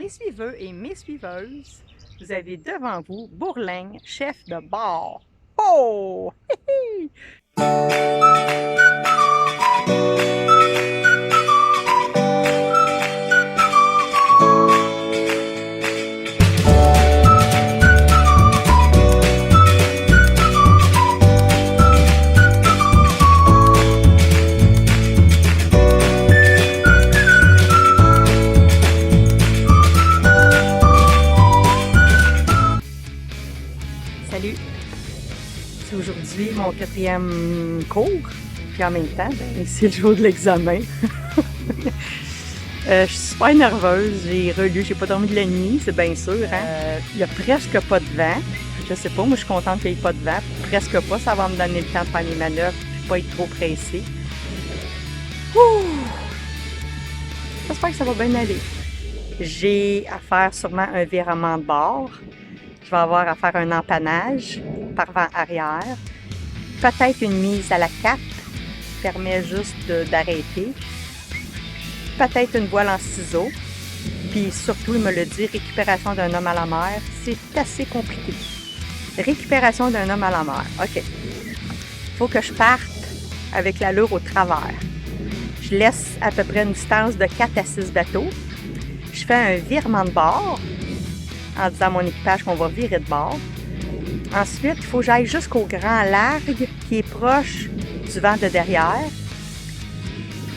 mes suiveurs et mes suiveuses, vous avez devant vous Bourling, chef de bar. Oh! Hi, hi! Salut! C'est aujourd'hui mon 4e cours, puis en même temps, c'est le jour de l'examen. Je suis super nerveuse, j'ai relu, j'ai pas dormi de la nuit, c'est bien sûr. Hein? Il y a presque pas de vent. Je sais pas, moi je suis contente qu'il n'y ait pas de vent. Presque pas, ça va me donner le temps de faire mes manœuvres et pas être trop pressée. J'espère que ça va bien aller. J'ai à faire sûrement un virement de bord. Je vais avoir à faire un empannage par vent arrière. Peut-être une mise à la cape qui permet juste d'arrêter. Peut-être une voile en ciseaux. Puis surtout, il me le dit, récupération d'un homme à la mer. C'est assez compliqué. Récupération d'un homme à la mer. OK. Il faut que je parte avec l'allure au travers. Je laisse à peu près une distance de 4 à 6 bateaux. Je fais un virement de bord en disant à mon équipage qu'on va virer de bord. Ensuite, il faut que j'aille jusqu'au grand largue qui est proche du vent de derrière.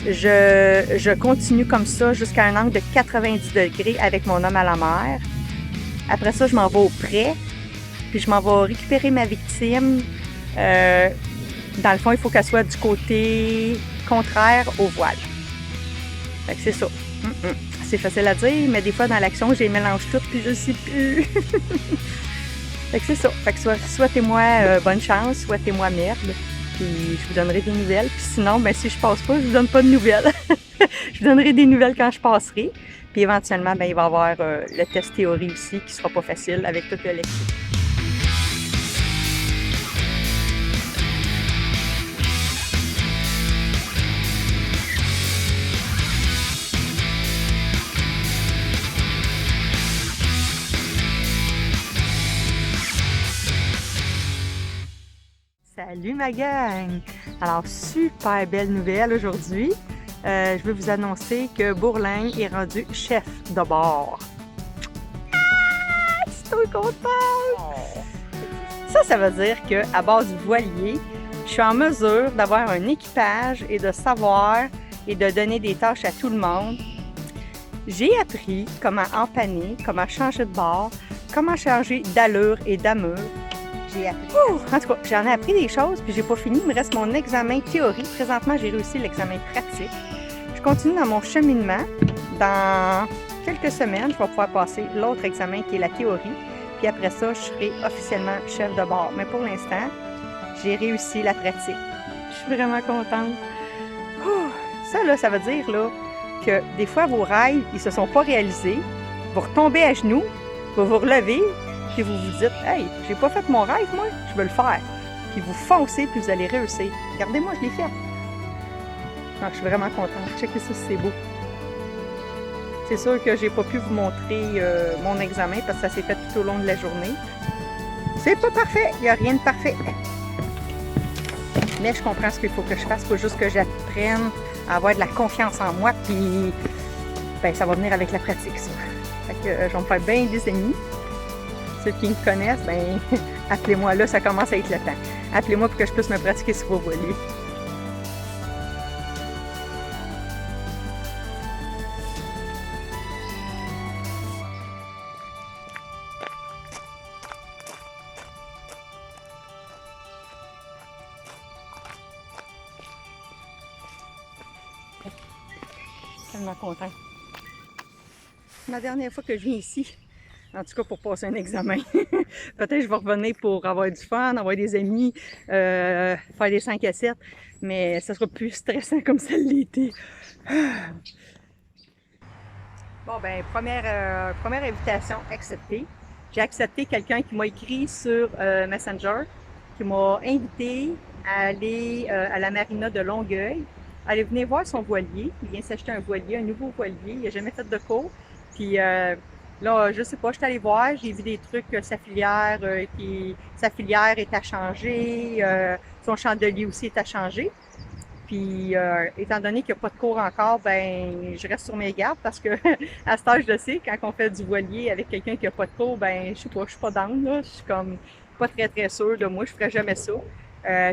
Je continue comme ça jusqu'à un angle de 90 degrés avec mon homme à la mer. Après ça, je m'en vais au près, puis je m'en vais récupérer ma victime. Dans le fond, il faut qu'elle soit du côté contraire au voile. Fait que c'est ça. C'est facile à dire, mais des fois dans l'action, je les mélange toutes puis je ne sais plus. Fait que c'est ça. Fait que souhaitez-moi bonne chance, souhaitez-moi merde, puis je vous donnerai des nouvelles. Puis sinon, ben, si je passe pas, je vous donne pas de nouvelles. Je vous donnerai des nouvelles quand je passerai. Puis éventuellement, ben, il va y avoir le test théorie aussi qui sera pas facile avec tout le lexique. Salut ma gang! Alors, super belle nouvelle aujourd'hui. Je veux vous annoncer que Bourling est rendu chef de bord. Ah! Je suis trop contente! Ça veut dire qu'à bord du voilier, je suis en mesure d'avoir un équipage et de savoir et de donner des tâches à tout le monde. J'ai appris comment empanner, comment changer de bord, comment changer d'allure et d'amure. En tout cas, j'en ai appris des choses, puis j'ai pas fini. Il me reste mon examen théorie. Présentement, j'ai réussi l'examen pratique. Je continue dans mon cheminement. Dans quelques semaines, je vais pouvoir passer l'autre examen qui est la théorie. Puis après ça, je serai officiellement chef de bord. Mais pour l'instant, j'ai réussi la pratique. Je suis vraiment contente. Ça, là, ça veut dire là, que des fois, vos rêves, ils se sont pas réalisés. Vous retombez à genoux, vous vous relevez, puis vous vous dites « Hey, j'ai pas fait mon rêve, moi, je veux le faire. » Puis vous foncez, puis vous allez réussir. Regardez-moi, je l'ai fait. Donc, je suis vraiment contente. Checkez ça, c'est beau. C'est sûr que j'ai pas pu vous montrer mon examen parce que ça s'est fait tout au long de la journée. C'est pas parfait, il n'y a rien de parfait. Mais je comprends ce qu'il faut que je fasse. Il faut juste que j'apprenne à avoir de la confiance en moi, puis ben, ça va venir avec la pratique, ça. Fait que je vais me faire bien des amis. Ceux qui me connaissent, ben, appelez-moi là, ça commence à être le temps. Appelez-moi pour que je puisse me pratiquer sur vos voiliers. Tellement content. Ma dernière fois que je viens ici, en tout cas pour passer un examen. Peut-être que je vais revenir pour avoir du fun, avoir des amis, faire des 5 à 7, mais ça sera plus stressant comme ça l'était. Bon ben, première invitation acceptée. J'ai accepté quelqu'un qui m'a écrit sur Messenger, qui m'a invité à aller à la marina de Longueuil, aller venir voir son voilier. Il vient s'acheter un voilier, un nouveau voilier. Il n'a jamais fait de cours. Puis Là, je sais pas, je suis allée voir, j'ai vu des trucs que sa filière est à changer, son chandelier aussi est à changer. Puis, étant donné qu'il n'y a pas de cours encore, ben, je reste sur mes gardes parce que à cet âge, je le sais, quand on fait du voilier avec quelqu'un qui n'a pas de cours, ben, je sais pas, je suis pas down, là. Je suis comme pas très, très sûre de moi, je ferais jamais ça.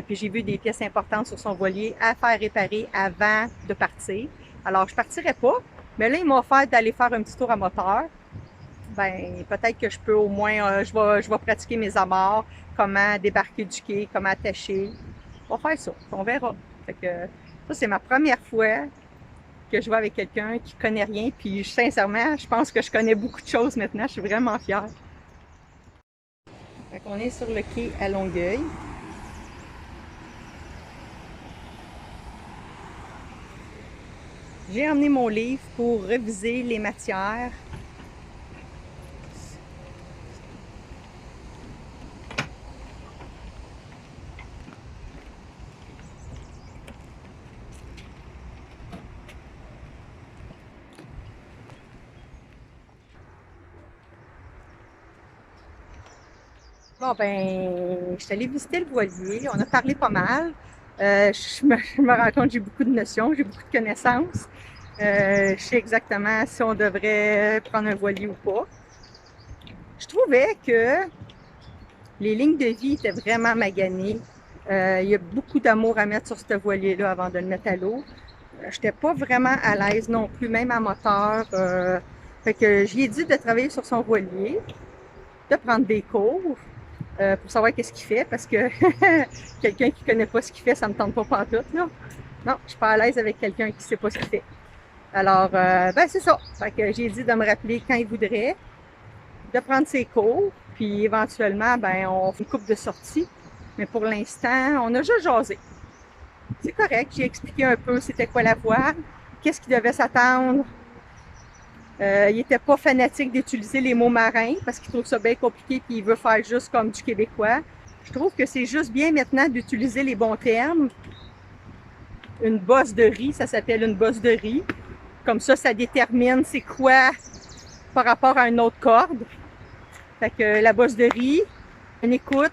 Puis j'ai vu des pièces importantes sur son voilier à faire réparer avant de partir. Alors, je partirais pas, mais là, il m'a offert d'aller faire un petit tour à moteur. Ben, peut-être que je peux au moins, je vais pratiquer mes amarres, comment débarquer du quai, comment attacher. On va faire ça, on verra. Fait que ça, c'est ma première fois que je vais avec quelqu'un qui connaît rien, puis sincèrement, je pense que je connais beaucoup de choses maintenant, je suis vraiment fière. Fait qu'on est sur le quai à Longueuil. J'ai emmené mon livre pour réviser les matières. Bon, ben, je suis allée visiter le voilier. On a parlé pas mal. Je me rends compte que j'ai beaucoup de notions, j'ai beaucoup de connaissances. Je sais exactement si on devrait prendre un voilier ou pas. Je trouvais que les lignes de vie étaient vraiment maganées. Il y a beaucoup d'amour à mettre sur ce voilier-là avant de le mettre à l'eau. Je n'étais pas vraiment à l'aise non plus, même à moteur. Fait que j'y ai dit de travailler sur son voilier, de prendre des cours pour savoir qu'est-ce qu'il fait, parce que quelqu'un qui connaît pas ce qu'il fait, ça me tente pas pantoute, là. Non, je suis pas à l'aise avec quelqu'un qui sait pas ce qu'il fait. Alors, ben c'est ça. Fait que j'ai dit de me rappeler quand il voudrait, de prendre ses cours, puis éventuellement, ben on fait une coupe de sortie. Mais pour l'instant, on a juste jasé. C'est correct, j'ai expliqué un peu c'était quoi la voile, qu'est-ce qu'il devait s'attendre. Il était pas fanatique d'utiliser les mots marins parce qu'il trouve ça bien compliqué puis il veut faire juste comme du québécois. Je trouve que c'est juste bien maintenant d'utiliser les bons termes. Une bosse de riz, ça s'appelle une bosse de riz. Comme ça détermine c'est quoi par rapport à une autre corde. Fait que la bosse de riz, une écoute.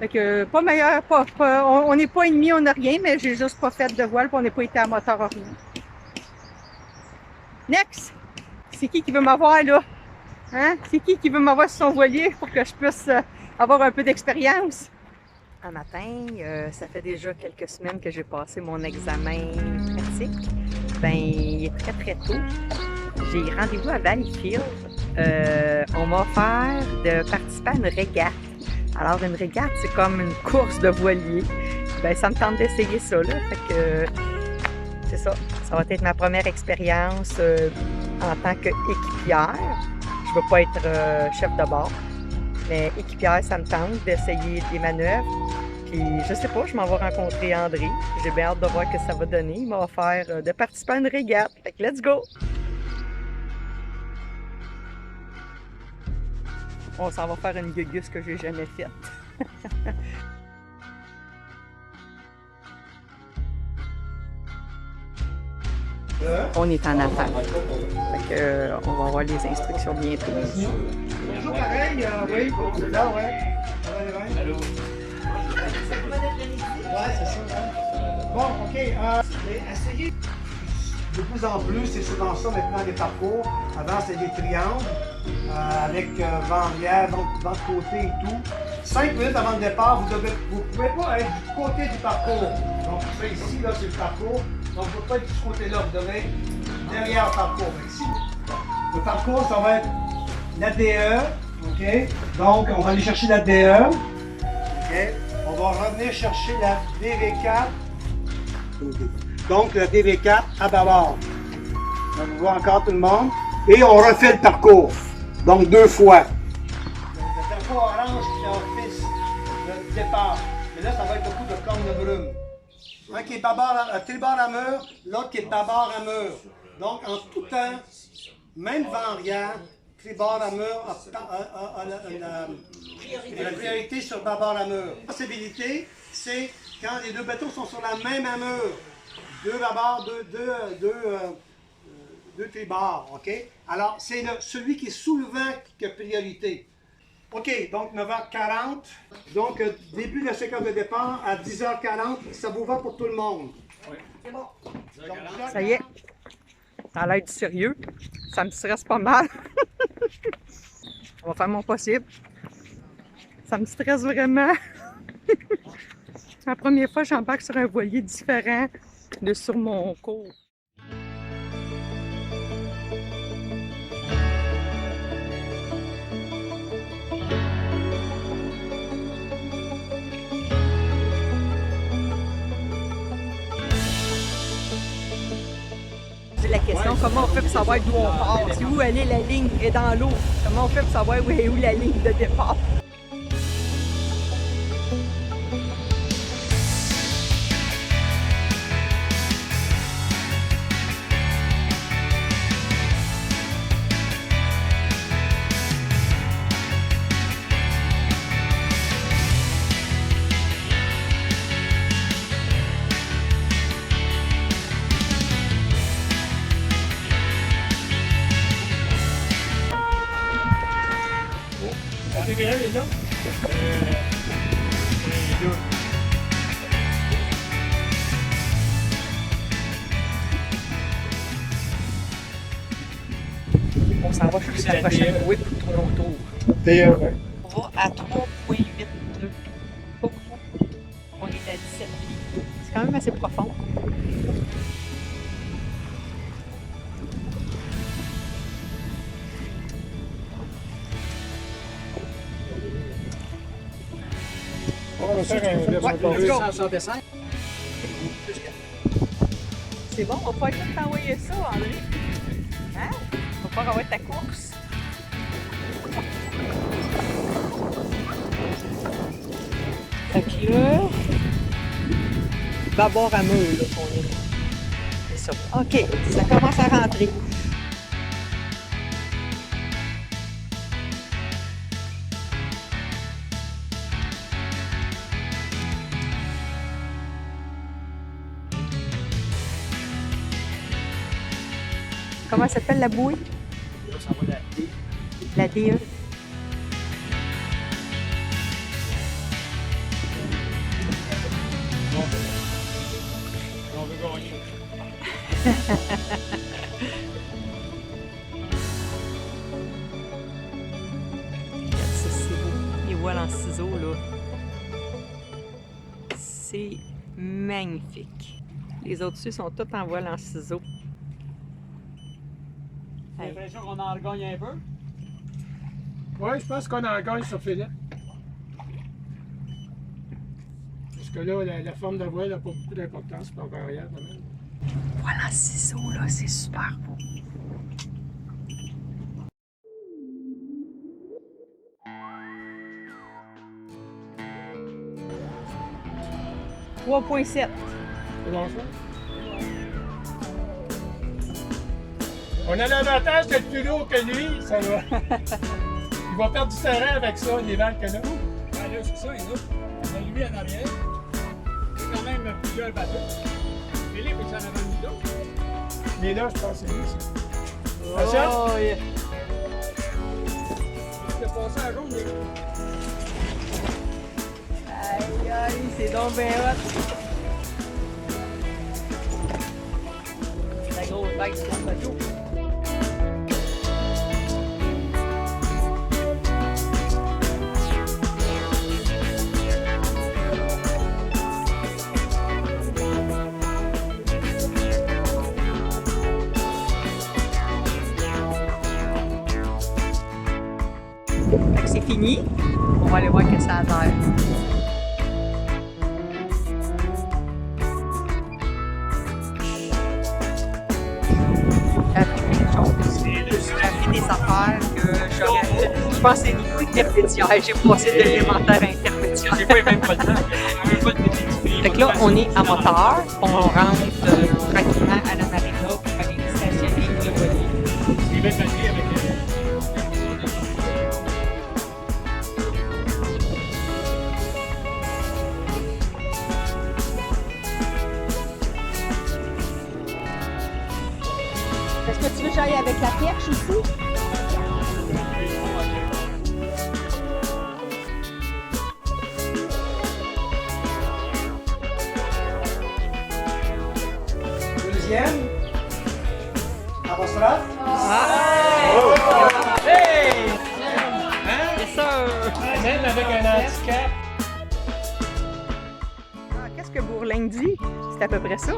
Fait que pas meilleur, on n'est pas ennemis, on n'a rien, mais j'ai juste pas fait de voile, puis on n'est pas été à moteur à rien. Next! C'est qui veut m'avoir là? Hein? C'est qui veut m'avoir sur son voilier pour que je puisse avoir un peu d'expérience? Un matin, ça fait déjà quelques semaines que j'ai passé mon examen pratique. Ben, il est très très tôt. J'ai rendez-vous à Valleyfield. On m'a offert de participer à une régate. Alors, une régate, c'est comme une course de voilier. Ben, ça me tente d'essayer ça, là. Fait que, c'est ça. Ça va être ma première expérience en tant qu'équipière. Je ne veux pas être chef de bord. Mais équipière, ça me tente d'essayer des manœuvres. Puis, je sais pas, je m'en vais rencontrer André. J'ai bien hâte de voir ce que ça va donner. Il m'a offert de participer à une régate. Fait que, let's go! On s'en va faire une gugus que j'ai jamais faite. On est en affaires. Fait que, on va avoir les instructions bientôt. Bonjour, pareil, oui, là, ouais. Allô? Ouais, c'est ça. Ouais. Bon, OK. Essayez de plus en plus, c'est souvent ça maintenant les parcours. Avant, c'était des triangles avec vent arrière, vent de côté et tout. 5 minutes avant le départ, vous ne pouvez pas être du côté du parcours. Donc, ça ici, là, c'est le parcours. Donc, vous ne pouvez pas être de ce côté-là. Vous devez être derrière le parcours. Ici, le parcours, ça va être la DE. OK? Donc, on va aller chercher la DE. OK? On va revenir chercher la DV4. Donc, la DV4 à bâbord. Donc, vous voyez encore tout le monde. Et on refait le parcours. Donc, 2 fois. Le parcours orange qui est en fils le départ. Mais là, ça va être beaucoup de cornes de brume. Un qui est tribord à mur, l'autre qui est bâbord à mur. Donc, en tout temps, même vent arrière, tribord à mur a la priorité sur bâbord à mur. La possibilité, c'est quand les deux bateaux sont sur la même amure. Deux bâbord, deux tribords, OK? Alors, c'est celui qui est sous le vent qui a priorité. OK, donc 9h40. Donc, début de la séquence de départ à 10h40. Ça vous va pour tout le monde? Oui. C'est bon. Donc, Ça y est. Ça a l'air du sérieux. Ça me stresse pas mal. On va faire mon possible. Ça me stresse vraiment. La première fois, j'embarque sur un voilier différent de sur mon cours. C'est la question, comment on fait pour savoir d'où on part? C'est où aller la ligne est dans l'eau? Comment on fait pour savoir où est la ligne de départ? On s'en va chercher la prochaine bouée pour tourner autour. On va à 3,82. Pas gros. On est à 17 pieds. C'est quand même assez profond. On va faire un Ouais, C'est bon, on va pas tout t'envoyer ça, André. Hein? On va pas envoyer ta course. Fait que là, bâbord à meux, là, qu'on est. C'est ça. OK, ça commence à rentrer. Comment s'appelle la bouée? Ça va la D. La DE. On veut gagner. Regarde ça, c'est beau. Les voiles en ciseaux, là. C'est magnifique. Les autres-dessus sont tous en voile en ciseaux. J'ai l'impression qu'on en regagne un peu. Oui, je pense qu'on en gagne sur Philippe. Parce que là, la forme de voile n'a pas beaucoup d'importance, c'est pas variable quand même. Voile en ciseaux, là, c'est super beau. « 3,7. » C'est bon ça? On a l'avantage d'être plus lourd que lui, ça va. Il va perdre du terrain avec ça, les vagues que là. Ah, là, c'est ça, et là, on a lui en arrière. C'est quand même plusieurs bateaux. Philippe, il s'en avait mis d'autres. Mais là, je pense que c'est lui, ça. Oh, yeah. Il a passé à jaune, là. Aïe, aïe, c'est donc bien hot. La grosse vague sur le bateau. Fait que c'est fini. On va aller voir que ça a l'air. J'ai des affaires que j'aurais. Je pense que c'est niveau intermédiaire. J'ai passé de l'élémentaire à intermédiaire. J'ai pas même pas le temps. Je veux pas te métier. Fait que là, on est à moteur. On rentre tranquillement à la marina pour aller stationner le voilier. Il va être habillé avec Est-ce que tu veux ici? Deuxième. Apostrophe. Hey! C'est ça! Même avec un handicap. Qu'est-ce que Bourlingue dit? C'est à peu près ça.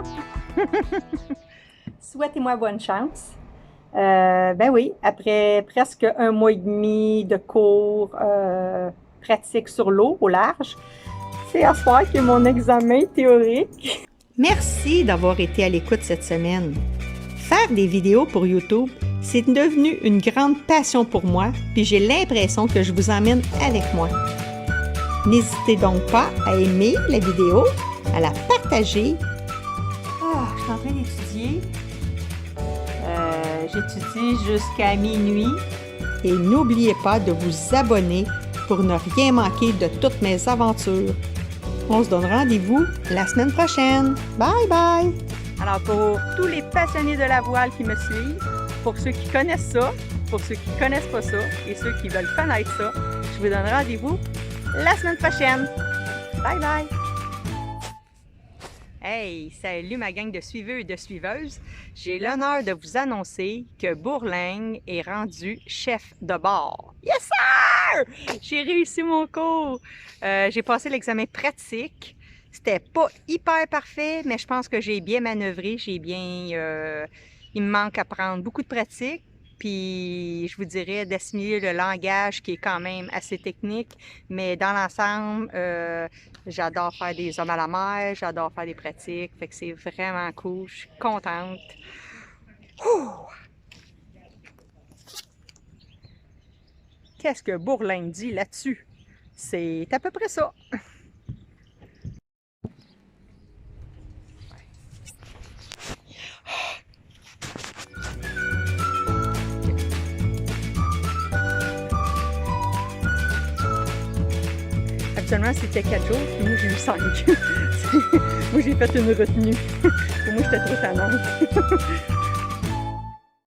Souhaitez-moi bonne chance. Ben oui, après presque 1 mois et demi de cours pratiques sur l'eau au large, c'est à soir que mon examen théorique. Merci d'avoir été à l'écoute cette semaine. Faire des vidéos pour YouTube, c'est devenu une grande passion pour moi, puis j'ai l'impression que je vous emmène avec moi. N'hésitez donc pas à aimer la vidéo, à la partager. Je suis en train d'étudier. J'étudie jusqu'à minuit. Et n'oubliez pas de vous abonner pour ne rien manquer de toutes mes aventures. On se donne rendez-vous la semaine prochaine. Bye bye! Alors pour tous les passionnés de la voile qui me suivent, pour ceux qui connaissent ça, pour ceux qui ne connaissent pas ça et ceux qui veulent connaître ça, je vous donne rendez-vous la semaine prochaine. Bye bye! Hey, salut ma gang de suiveurs et de suiveuses. J'ai l'honneur de vous annoncer que Bourlingue est rendu chef de bord. Yes sir! J'ai réussi mon cours. J'ai passé l'examen pratique. C'était pas hyper parfait, mais je pense que j'ai bien manœuvré. Il me manque à prendre beaucoup de pratique. Puis je vous dirais d'assimiler le langage qui est quand même assez technique, mais dans l'ensemble, j'adore faire des hommes à la mer, j'adore faire des pratiques, fait que c'est vraiment cool, je suis contente. Qu'est-ce que Bourlingue dit là-dessus? C'est à peu près ça. Habituellement, c'était 4 jours, puis moi, j'ai eu 5. Moi, j'ai fait une retenue. Pour moi, j'étais trop tannante.